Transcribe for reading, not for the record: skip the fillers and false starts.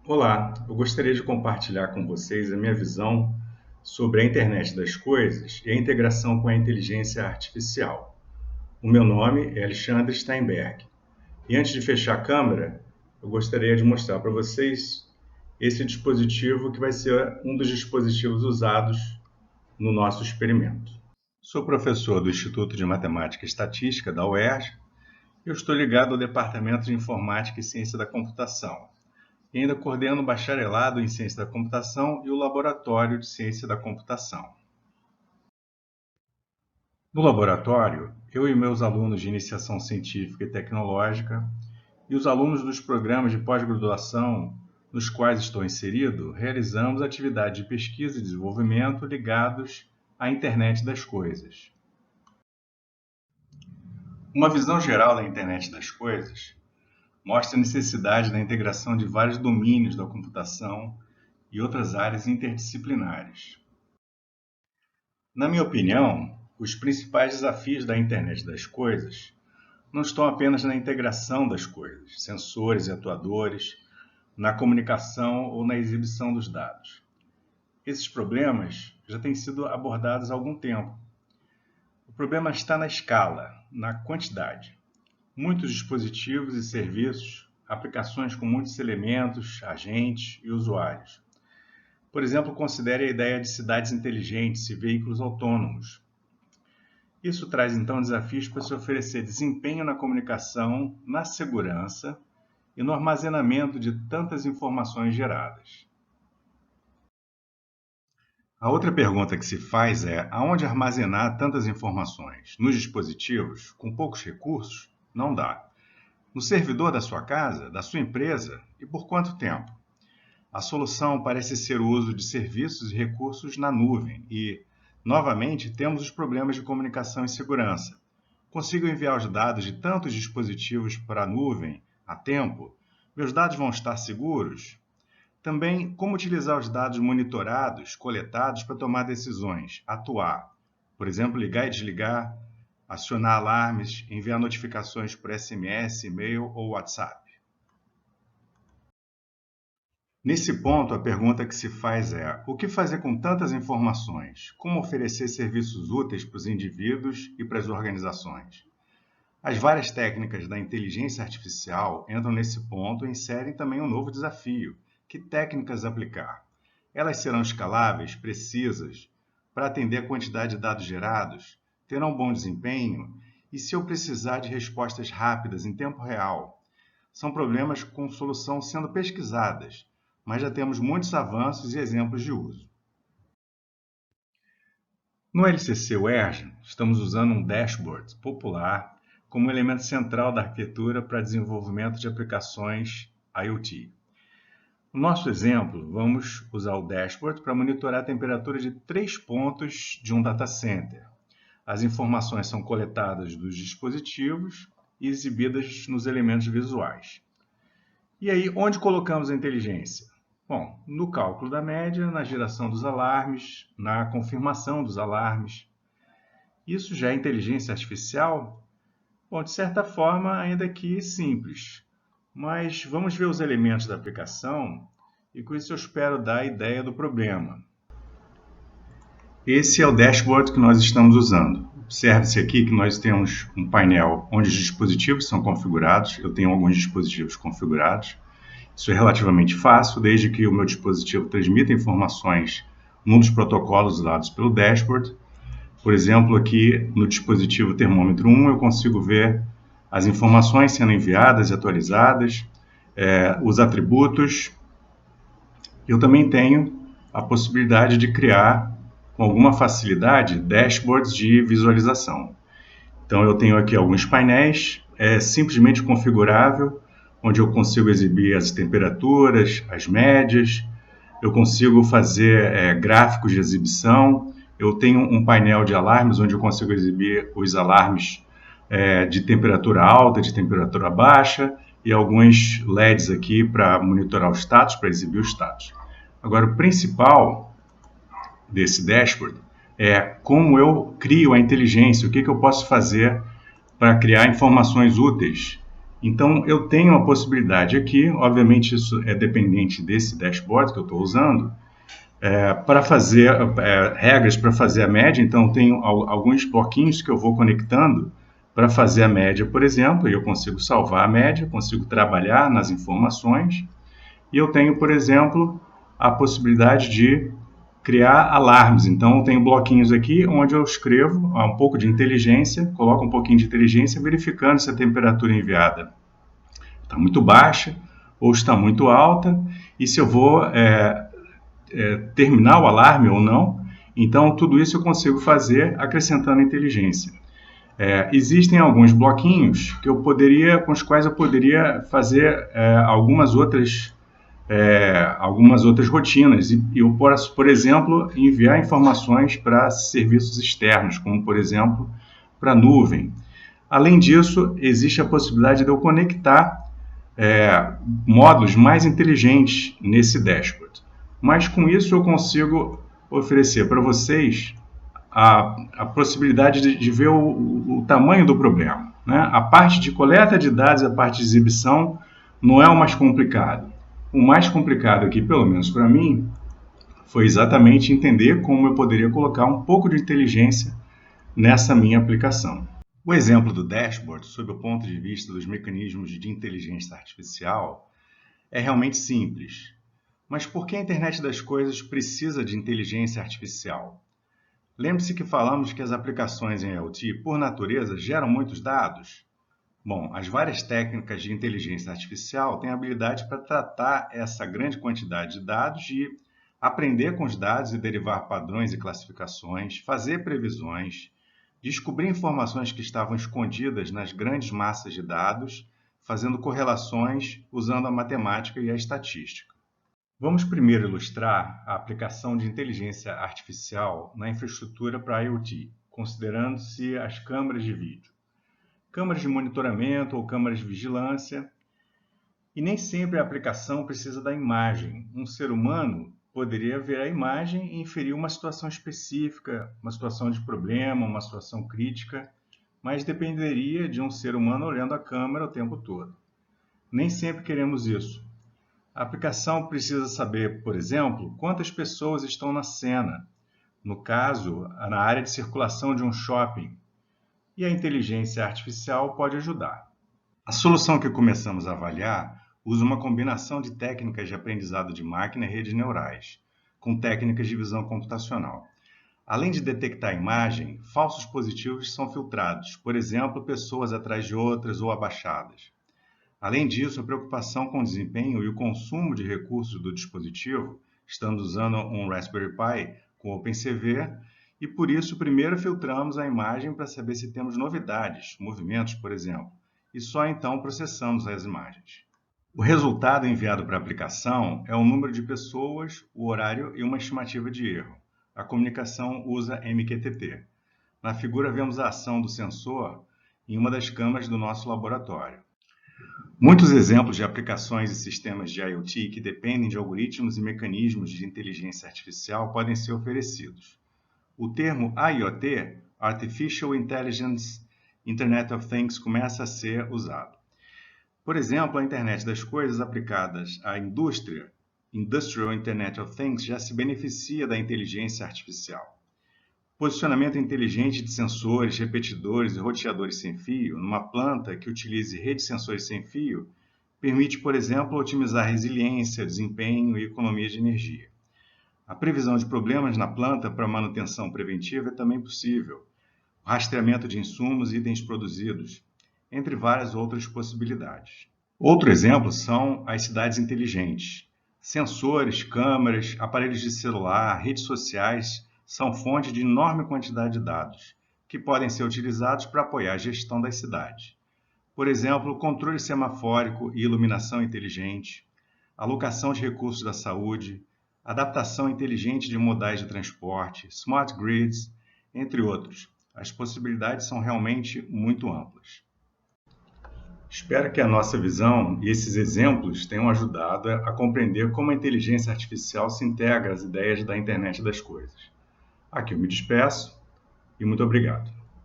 Olá, eu gostaria de compartilhar com vocês a minha visão sobre a internet das coisas e a integração com a inteligência artificial. O meu nome é Alexandre Steinberg e antes de fechar a câmera, eu gostaria de mostrar para vocês esse dispositivo que vai ser um dos dispositivos usados no nosso experimento. Sou professor do Instituto de Matemática e Estatística da UERJ e eu estou ligado ao Departamento de Informática e Ciência da Computação. E ainda coordeno o bacharelado em Ciência da Computação e o Laboratório de Ciência da Computação. No laboratório, eu e meus alunos de iniciação científica e tecnológica e os alunos dos programas de pós-graduação nos quais estou inserido, realizamos atividades de pesquisa e desenvolvimento ligados à internet das coisas. Uma visão geral da internet das coisas mostra a necessidade da integração de vários domínios da computação e outras áreas interdisciplinares. Na minha opinião, os principais desafios da internet das coisas não estão apenas na integração das coisas, sensores e atuadores, na comunicação ou na exibição dos dados. Esses problemas já têm sido abordados há algum tempo. O problema está na escala, na quantidade. Muitos dispositivos e serviços, aplicações com muitos elementos, agentes e usuários. Por exemplo, considere a ideia de cidades inteligentes e veículos autônomos. Isso traz então desafios para se oferecer desempenho na comunicação, na segurança e no armazenamento de tantas informações geradas. A outra pergunta que se faz é: aonde armazenar tantas informações? Nos dispositivos, com poucos recursos? Não dá. No servidor da sua casa, da sua empresa e por quanto tempo? A solução parece ser o uso de serviços e recursos na nuvem e, novamente, temos os problemas de comunicação e segurança. Consigo enviar os dados de tantos dispositivos para a nuvem a tempo? Meus dados vão estar seguros? Também, como utilizar os dados monitorados, coletados para tomar decisões, atuar, por exemplo, ligar e desligar, acionar alarmes, enviar notificações por SMS, e-mail ou WhatsApp. Nesse ponto, a pergunta que se faz é: o que fazer com tantas informações? Como oferecer serviços úteis para os indivíduos e para as organizações? As várias técnicas da inteligência artificial entram nesse ponto e inserem também um novo desafio. Que técnicas aplicar? Elas serão escaláveis, precisas, para atender a quantidade de dados gerados? Terão bom desempenho? E se eu precisar de respostas rápidas, em tempo real? São problemas com solução sendo pesquisadas, mas já temos muitos avanços e exemplos de uso. No LCC UERJ, estamos usando um dashboard popular como elemento central da arquitetura para desenvolvimento de aplicações IoT. No nosso exemplo, vamos usar o dashboard para monitorar a temperatura de 3 pontos de um data center. As informações são coletadas dos dispositivos e exibidas nos elementos visuais. E aí, onde colocamos a inteligência? Bom, no cálculo da média, na geração dos alarmes, na confirmação dos alarmes. Isso já é inteligência artificial? Bom, de certa forma, ainda que simples. Mas vamos ver os elementos da aplicação e com isso eu espero dar a ideia do problema. Esse é o dashboard que nós estamos usando. Observe-se aqui que nós temos um painel onde os dispositivos são configurados. Eu tenho alguns dispositivos configurados. Isso é relativamente fácil, desde que o meu dispositivo transmita informações num dos protocolos dados pelo dashboard. Por exemplo, aqui no dispositivo termômetro 1, eu consigo ver as informações sendo enviadas e atualizadas, os atributos. Eu também tenho a possibilidade de criar, com alguma facilidade, dashboards de visualização. Então, eu tenho aqui alguns painéis, simplesmente configurável, onde eu consigo exibir as temperaturas, as médias, eu consigo fazer gráficos de exibição, eu tenho um painel de alarmes onde eu consigo exibir os alarmes de temperatura alta, de temperatura baixa e alguns LEDs aqui para monitorar o status, para exibir o status. Agora, o principal desse dashboard é como eu crio a inteligência, o que eu posso fazer para criar informações úteis Então, eu tenho a possibilidade aqui, obviamente isso é dependente desse dashboard que eu estou usando, para fazer regras para fazer a média. Então, eu tenho alguns bloquinhos que eu vou conectando para fazer a média, por exemplo, e eu consigo salvar a média, consigo trabalhar nas informações, e eu tenho, por exemplo, a possibilidade de criar alarmes. Então, eu tenho bloquinhos aqui onde eu escrevo um pouco de inteligência, coloco um pouquinho de inteligência, verificando se a temperatura enviada está muito baixa ou está muito alta, e se eu vou terminar o alarme ou não. Então, tudo isso eu consigo fazer acrescentando inteligência. Existem alguns bloquinhos que com os quais eu poderia fazer algumas outras rotinas. E eu posso, por exemplo, enviar informações para serviços externos, como, por exemplo, para a nuvem. Além disso, existe a possibilidade de eu conectar módulos mais inteligentes nesse dashboard. Mas com isso eu consigo oferecer para vocês a possibilidade de ver o tamanho do problema, né? A parte de coleta de dados e a parte de exibição não é o mais complicado. O mais complicado aqui, pelo menos para mim, foi exatamente entender como eu poderia colocar um pouco de inteligência nessa minha aplicação. O exemplo do dashboard, sob o ponto de vista dos mecanismos de inteligência artificial, é realmente simples. Mas por que a internet das coisas precisa de inteligência artificial? Lembre-se que falamos que as aplicações em IoT, por natureza, geram muitos dados. Bom, as várias técnicas de inteligência artificial têm habilidade para tratar essa grande quantidade de dados e aprender com os dados e derivar padrões e classificações, fazer previsões, descobrir informações que estavam escondidas nas grandes massas de dados, fazendo correlações usando a matemática e a estatística. Vamos primeiro ilustrar a aplicação de inteligência artificial na infraestrutura para IoT, considerando-se as câmeras de vídeo, câmeras de monitoramento ou câmeras de vigilância. E nem sempre a aplicação precisa da imagem. Um ser humano poderia ver a imagem e inferir uma situação específica, uma situação de problema, uma situação crítica, mas dependeria de um ser humano olhando a câmera o tempo todo. Nem sempre queremos isso. A aplicação precisa saber, por exemplo, quantas pessoas estão na cena, no caso, na área de circulação de um shopping, e a inteligência artificial pode ajudar. A solução que começamos a avaliar usa uma combinação de técnicas de aprendizado de máquina e redes neurais, com técnicas de visão computacional. Além de detectar a imagem, falsos positivos são filtrados, por exemplo, pessoas atrás de outras ou abaixadas. Além disso, a preocupação com o desempenho e o consumo de recursos do dispositivo, estamos usando um Raspberry Pi com OpenCV, e por isso primeiro filtramos a imagem para saber se temos novidades, movimentos, por exemplo, e só então processamos as imagens. O resultado enviado para a aplicação é o número de pessoas, o horário e uma estimativa de erro. A comunicação usa MQTT. Na figura vemos a ação do sensor em uma das câmeras do nosso laboratório. Muitos exemplos de aplicações e sistemas de IoT que dependem de algoritmos e mecanismos de inteligência artificial podem ser oferecidos. O termo IoT, Artificial Intelligence Internet of Things, começa a ser usado. Por exemplo, a internet das coisas aplicadas à indústria, Industrial Internet of Things, já se beneficia da inteligência artificial. Posicionamento inteligente de sensores, repetidores e roteadores sem fio numa planta que utilize rede de sensores sem fio permite, por exemplo, otimizar resiliência, desempenho e economia de energia. A previsão de problemas na planta para manutenção preventiva é também possível. O rastreamento de insumos e itens produzidos, entre várias outras possibilidades. Outro exemplo são as cidades inteligentes. Sensores, câmeras, aparelhos de celular, redes sociais são fonte de enorme quantidade de dados, que podem ser utilizados para apoiar a gestão das cidades. Por exemplo, controle semafórico e iluminação inteligente, alocação de recursos da saúde, adaptação inteligente de modais de transporte, smart grids, entre outros. As possibilidades são realmente muito amplas. Espero que a nossa visão e esses exemplos tenham ajudado a compreender como a inteligência artificial se integra às ideias da internet das coisas. Aqui eu me despeço e muito obrigado.